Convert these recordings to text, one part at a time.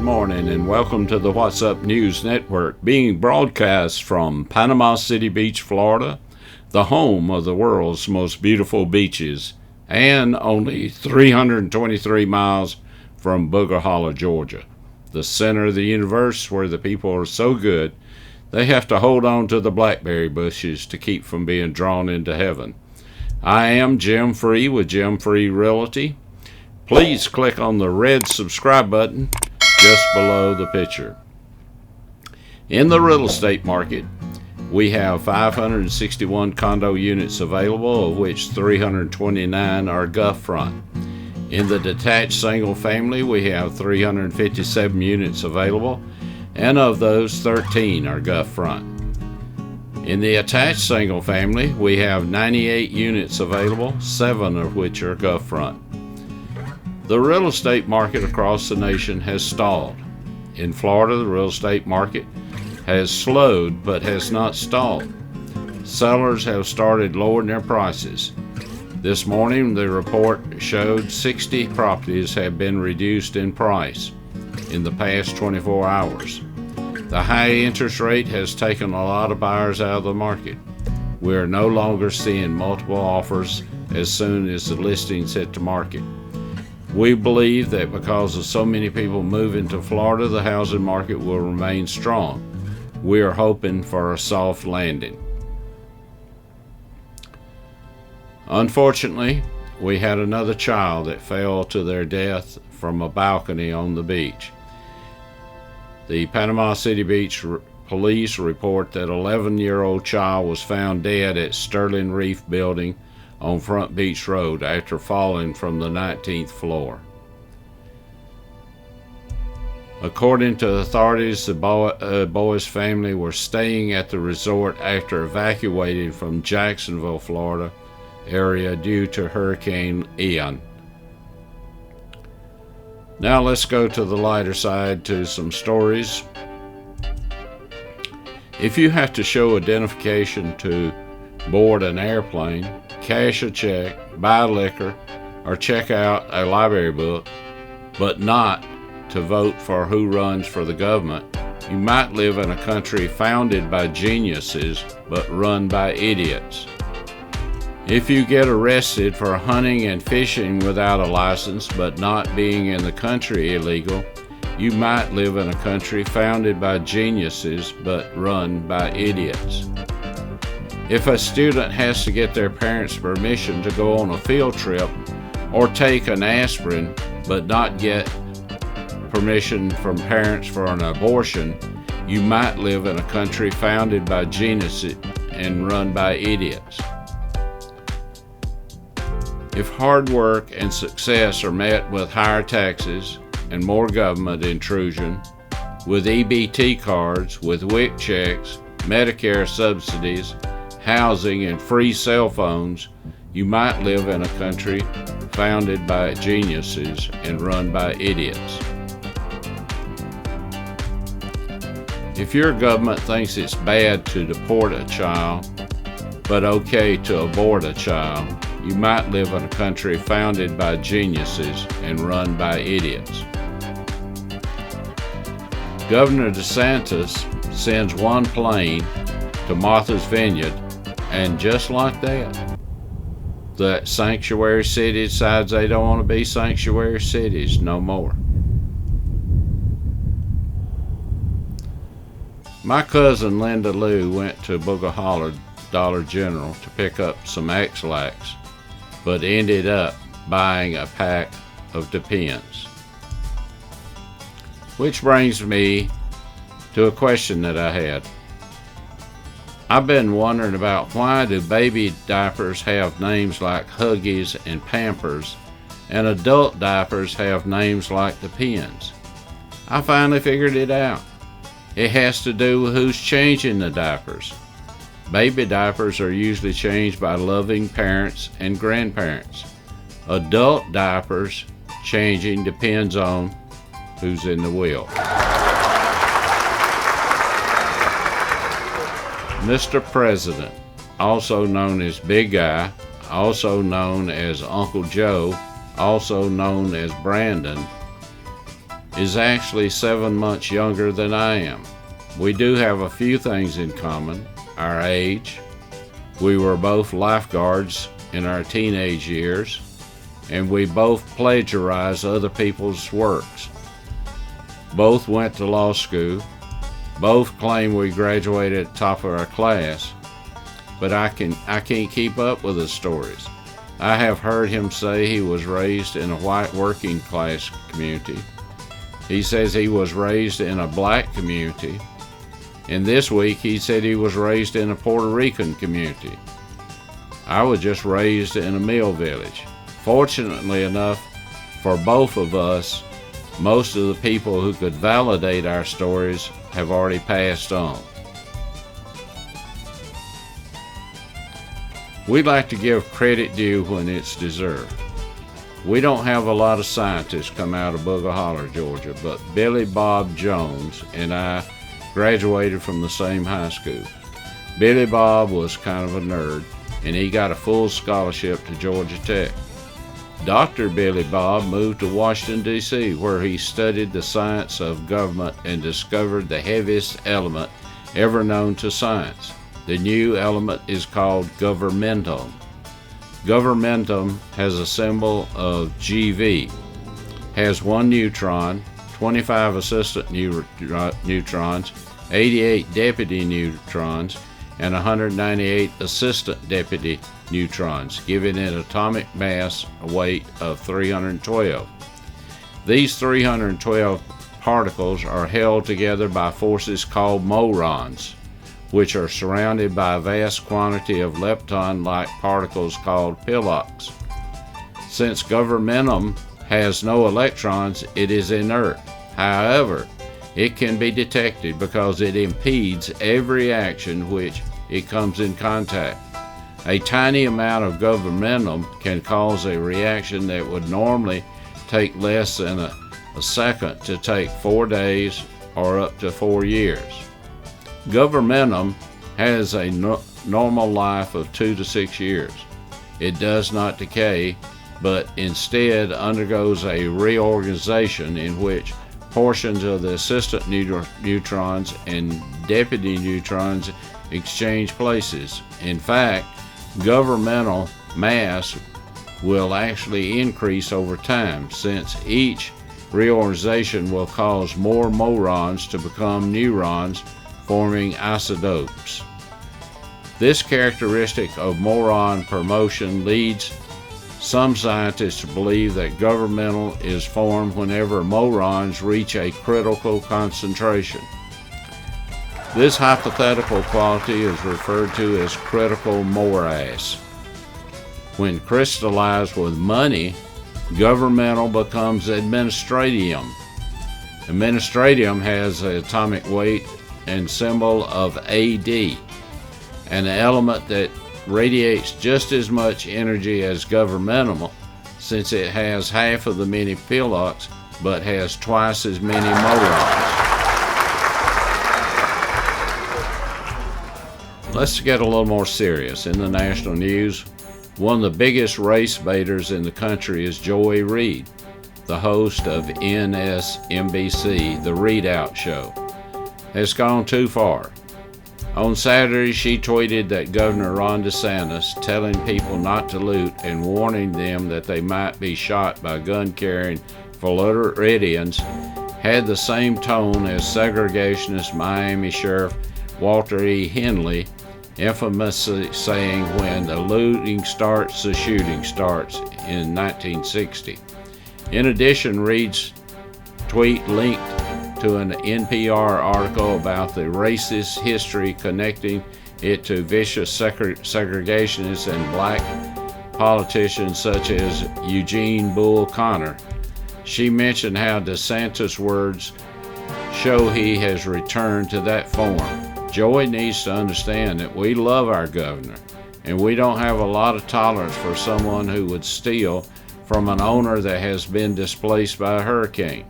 morning and welcome to the What's Up News Network, being broadcast from Panama City Beach, Florida, the home of the world's most beautiful beaches, and only 323 miles from Booger Hollow, Georgia, the center of the universe where the people are so good they have to hold on to the blackberry bushes to keep from being drawn into heaven. I am Jim Free with Jim Free Realty. Please click on the red subscribe button just below the picture. In the real estate market, we have 561 condo units available, of which 329 are Gulf front. In the detached single family, we have 357 units available, and of those, 13 are Gulf front. In the attached single family, we have 98 units available, 7 of which are Gulf front. The real estate market across the nation has stalled. In Florida, the real estate market has slowed but has not stalled. Sellers have started lowering their prices. This morning, the report showed 60 properties have been reduced in price in the past 24 hours. The high interest rate has taken a lot of buyers out of the market. We are no longer seeing multiple offers as soon as the listings hit the market. We believe that because of so many people moving to Florida, the housing market will remain strong. We are hoping for a soft landing. Unfortunately, we had another child that fell to their death from a balcony on the beach. The Panama City Beach police report that an 11-year-old child was found dead at Sterling Reef Building on Front Beach Road after falling from the 19th floor. According to authorities, the boy's family were staying at the resort after evacuating from Jacksonville, Florida area due to Hurricane Ian. Now let's go to the lighter side to some stories. If you have to show identification to board an airplane, cash a check, buy liquor, or check out a library book, but not to vote for who runs for the government, you might live in a country founded by geniuses but run by idiots. If you get arrested for hunting and fishing without a license but not being in the country illegal, you might live in a country founded by geniuses but run by idiots. If a student has to get their parents' permission to go on a field trip or take an aspirin but not get permission from parents for an abortion, you might live in a country founded by geniuses and run by idiots. If hard work and success are met with higher taxes and more government intrusion, with EBT cards, with WIC checks, Medicare subsidies, housing, and free cell phones, you might live in a country founded by geniuses and run by idiots. If your government thinks it's bad to deport a child, but okay to abort a child, you might live in a country founded by geniuses and run by idiots. Governor Desantis sends one plane to Martha's Vineyard, and just like that, the sanctuary city decides they don't want to be sanctuary cities no more. My cousin Linda Lou went to Booger Hollow Dollar General to pick up some X-Lax, but ended up buying a pack of Depends. Which brings me to a question that I had. I've been wondering about why do baby diapers have names like Huggies and Pampers, and adult diapers have names like Depends? I finally figured it out. It has to do with who's changing the diapers. Baby diapers are usually changed by loving parents and grandparents. Adult diapers changing depends on who's in the wheel. Mr. President, also known as Big Guy, also known as Uncle Joe, also known as Brandon, is actually 7 months younger than I am. We do have a few things in common. Our age. We were both lifeguards in our teenage years, and we both plagiarize other people's works. Both went to law school. Both claim we graduated at the top of our class, but I can't keep up with his stories. I have heard him say he was raised in a white working class community. He says he was raised in a black community. And this week he said he was raised in a Puerto Rican community. I was just raised in a mill village. Fortunately enough for both of us, most of the people who could validate our stories have already passed on. We'd like to give credit due when it's deserved. We don't have a lot of scientists come out of Booger Holler, Georgia, but Billy Bob Jones and I graduated from the same high school. Billy Bob was kind of a nerd, and he got a full scholarship to Georgia Tech. Dr. Billy Bob moved to Washington, D.C., where he studied the science of government and discovered the heaviest element ever known to science. The new element is called Governmentalum. Governmentalum has a symbol of GV, has 1 neutron, 25 assistant neutrons, 88 deputy neutrons, and 198 assistant deputy neutrons, giving it an atomic mass, a weight of 312. These 312 particles are held together by forces called morons, which are surrounded by a vast quantity of lepton-like particles called pillox. Since governmentum has no electrons, it is inert. However, it can be detected because it impedes every action which it comes in contact. A tiny amount of governmentum can cause a reaction that would normally take less than a second to take 4 days or up to 4 years. Governmentum has a normal life of 2 to 6 years. It does not decay, but instead undergoes a reorganization in which portions of the assistant neutrons and deputy neutrons exchange places. In fact, governmental mass will actually increase over time, since each reorganization will cause more morons to become neurons, forming isotopes. This characteristic of moron promotion leads some scientists to believe that governmental is formed whenever morons reach a critical concentration. This hypothetical quality is referred to as critical morass. When crystallized with money, governmental becomes administratium. Administratium has an atomic weight and symbol of AD, an element that radiates just as much energy as governmental, since it has half of the many pillox but has twice as many morons. Let's get a little more serious. In the national news, one of the biggest race baiters in the country is Joy Reid, the host of NSNBC, The Readout Show, has gone too far. On Saturday, she tweeted that Governor Ron DeSantis telling people not to loot and warning them that they might be shot by gun-carrying Floridians had the same tone as segregationist Miami Sheriff Walter E. Henley infamously saying, "When the looting starts, the shooting starts," in 1960. In addition, Reid's tweet linked to an NPR article about the racist history connecting it to vicious segregationists and black politicians such as Eugene Bull Connor. She mentioned how DeSantis' words show he has returned to that form. Joey needs to understand that we love our governor, and we don't have a lot of tolerance for someone who would steal from an owner that has been displaced by a hurricane.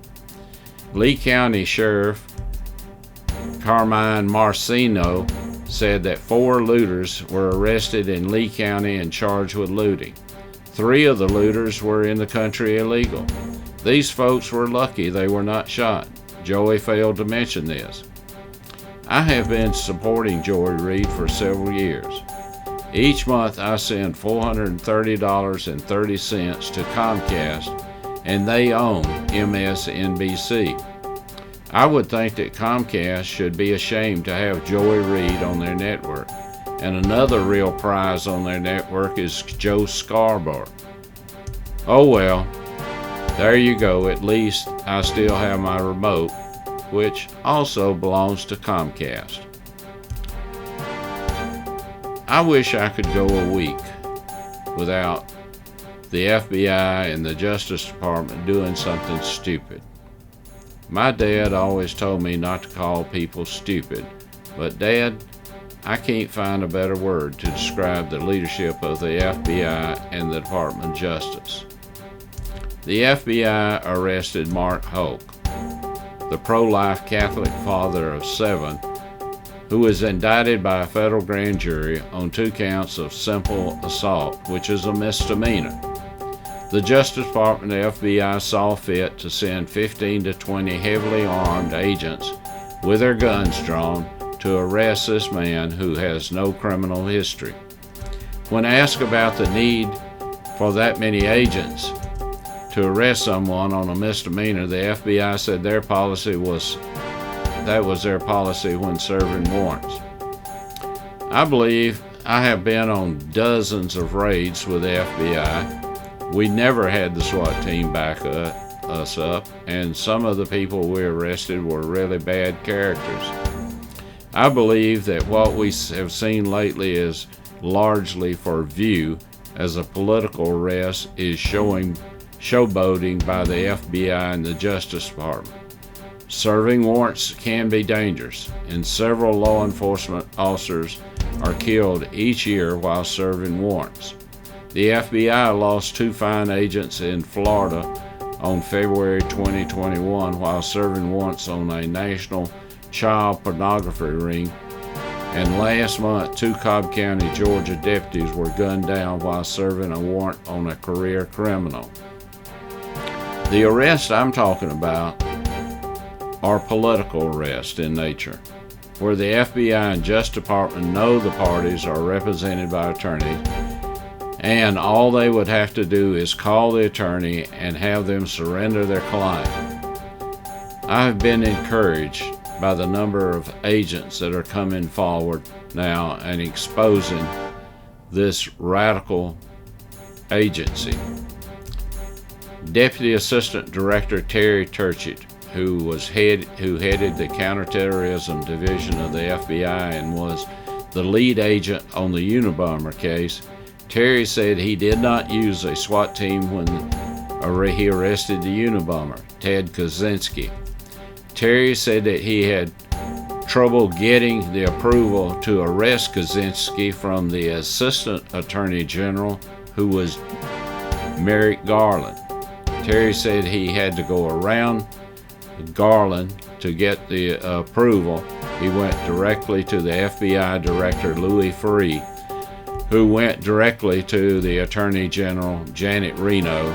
Lee County Sheriff Carmine Marcino said that 4 looters were arrested in Lee County and charged with looting. 3 of the looters were in the country illegal. These folks were lucky they were not shot. Joey failed to mention this. I have been supporting Joey Reid for several years. Each month I send $430.30 to Comcast, and they own MSNBC. I would think that Comcast should be ashamed to have Joey Reid on their network. And another real prize on their network is Joe Scarborough. Oh well, there you go. At least I still have my remote, which also belongs to Comcast. I wish I could go a week without the FBI and the Justice Department doing something stupid. My dad always told me not to call people stupid, but Dad, I can't find a better word to describe the leadership of the FBI and the Department of Justice. The FBI arrested Mark Hoke, the pro-life Catholic father of 7, who was indicted by a federal grand jury on 2 counts of simple assault, which is a misdemeanor. The Justice Department and the FBI saw fit to send 15 to 20 heavily armed agents with their guns drawn to arrest this man who has no criminal history. When asked about the need for that many agents to arrest someone on a misdemeanor, the FBI said that was their policy when serving warrants. I believe I have been on dozens of raids with the FBI. We never had the SWAT team back us up, and some of the people we arrested were really bad characters. I believe that what we have seen lately is largely for view as a political arrest is showboating by the FBI and the Justice Department. Serving warrants can be dangerous, and several law enforcement officers are killed each year while serving warrants. The FBI lost 2 fine agents in Florida on February 2021 while serving warrants on a national child pornography ring, and last month 2 Cobb County, Georgia deputies were gunned down while serving a warrant on a career criminal. The arrests I'm talking about are political arrests in nature, where the FBI and Justice Department know the parties are represented by attorneys, and all they would have to do is call the attorney and have them surrender their client. I have been encouraged by the number of agents that are coming forward now and exposing this radical agency. Deputy Assistant Director Terry Turchett, who headed the Counterterrorism Division of the FBI and was the lead agent on the Unabomber case, Terry said he did not use a SWAT team when he arrested the Unabomber, Ted Kaczynski. Terry said that he had trouble getting the approval to arrest Kaczynski from the Assistant Attorney General, who was Merrick Garland. Terry said he had to go around Garland to get the approval. He went directly to the FBI Director Louis Freeh, who went directly to the Attorney General Janet Reno,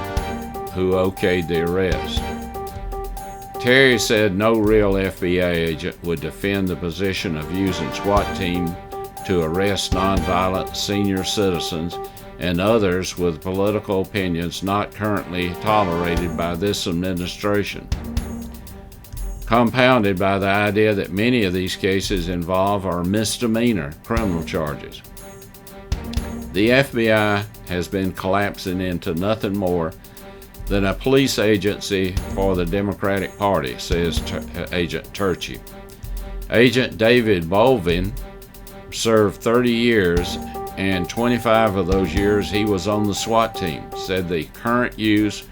who okayed the arrest. Terry said no real FBI agent would defend the position of using SWAT team to arrest nonviolent senior citizens and others with political opinions not currently tolerated by this administration, compounded by the idea that many of these cases involve our misdemeanor criminal charges. The FBI has been collapsing into nothing more than a police agency for the Democratic Party, says Agent Turchie. Agent David Bolvin served 30 years, and 25 of those years he was on the SWAT team, said the current use,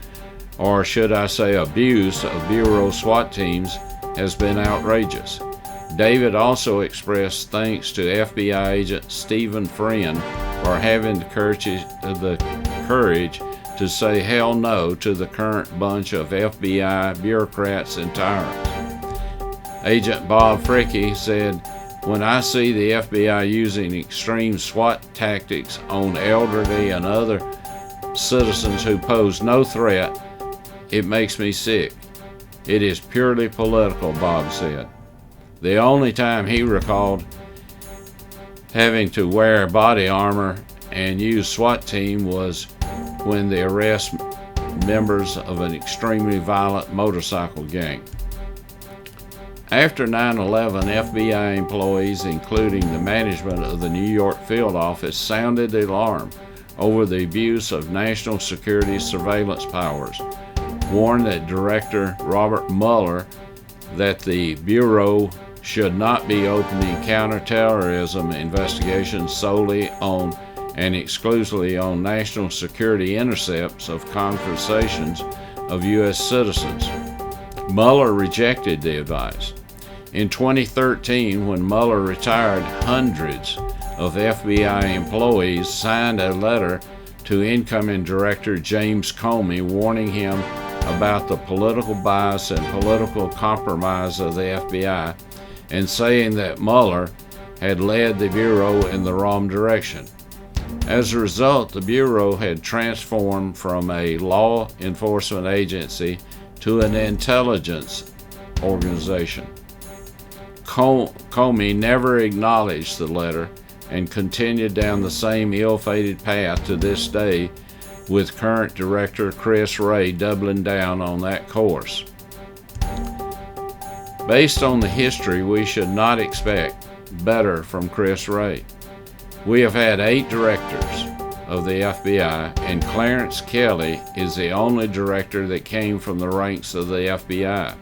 or should I say abuse, of Bureau SWAT teams has been outrageous. David also expressed thanks to FBI agent Stephen Friend for having the courage to say hell no to the current bunch of FBI bureaucrats and tyrants. Agent Bob Fricke said, "When I see the FBI using extreme SWAT tactics on elderly and other citizens who pose no threat, It makes me sick. It is purely political, Bob said. The only time he recalled having to wear body armor and use SWAT team was when they arrest members of an extremely violent motorcycle gang. After 9/11, FBI employees, including the management of the New York field office, sounded the alarm over the abuse of national security surveillance powers, warned that Director Robert Mueller that the Bureau should not be opening counterterrorism investigations solely on and exclusively on national security intercepts of conversations of U.S. citizens. Mueller rejected the advice. In 2013, when Mueller retired, hundreds of FBI employees signed a letter to incoming Director James Comey warning him about the political bias and political compromise of the FBI and saying that Mueller had led the Bureau in the wrong direction. As a result, the Bureau had transformed from a law enforcement agency to an intelligence organization. Comey never acknowledged the letter and continued down the same ill-fated path to this day, with current Director Chris Wray doubling down on that course. Based on the history, we should not expect better from Chris Wray. We have had 8 directors of the FBI, and Clarence Kelly is the only director that came from the ranks of the FBI.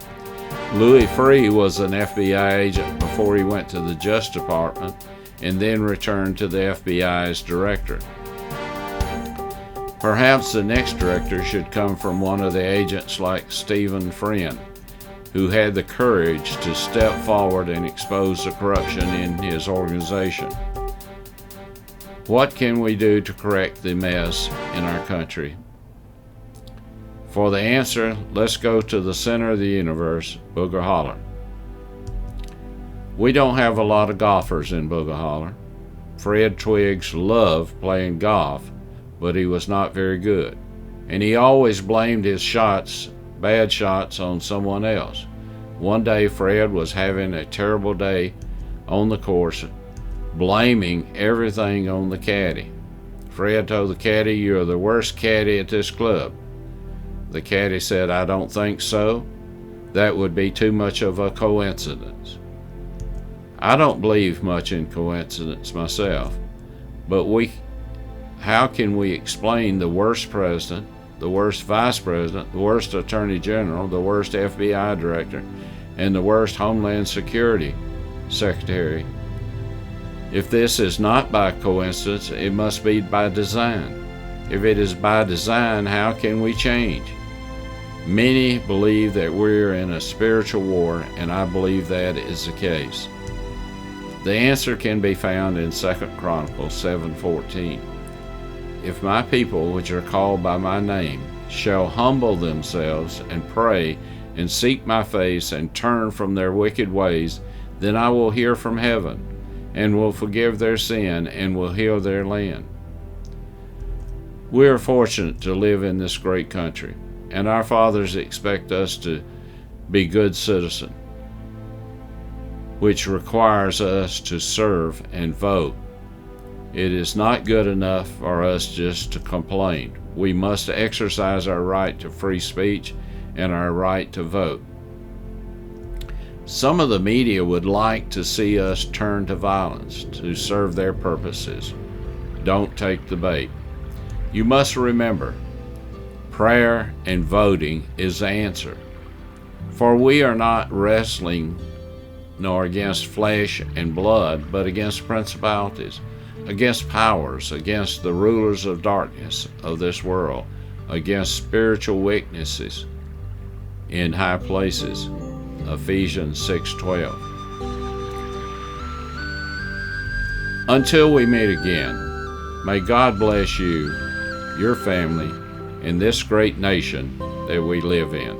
Louis Freeh was an FBI agent before he went to the Justice Department and then returned to the FBI as director. Perhaps the next director should come from one of the agents like Stephen Friend, who had the courage to step forward and expose the corruption in his organization. What can we do to correct the mess in our country? For the answer, let's go to the center of the universe, Booger Holler. We don't have a lot of golfers in Booger Holler. Fred Twiggs loved playing golf, but he was not very good, and he always blamed his bad shots on someone else. One day Fred was having a terrible day on the course, blaming everything on the caddy. Fred told the caddy, "You're the worst caddy at this club." The caddy said, "I don't think so. That would be too much of a coincidence." I don't believe much in coincidence myself, but how can we explain the worst president, the worst vice president, the worst attorney general, the worst FBI director, and the worst Homeland Security secretary? If this is not by coincidence, it must be by design. If it is by design, how can we change? Many believe that we're in a spiritual war, and I believe that is the case. The answer can be found in 2 Chronicles 7:14. If my people, which are called by my name, shall humble themselves and pray and seek my face and turn from their wicked ways, then I will hear from heaven and will forgive their sin and will heal their land. We are fortunate to live in this great country, and our fathers expect us to be good citizens, which requires us to serve and vote. It is not good enough for us just to complain. We must exercise our right to free speech and our right to vote. Some of the media would like to see us turn to violence to serve their purposes. Don't take the bait. You must remember, prayer and voting is the answer. For we are not wrestling nor against flesh and blood, but against principalities, against powers, against the rulers of darkness of this world, against spiritual weaknesses in high places. Ephesians 6:12. Until we meet again, may God bless you, your family, and this great nation that we live in.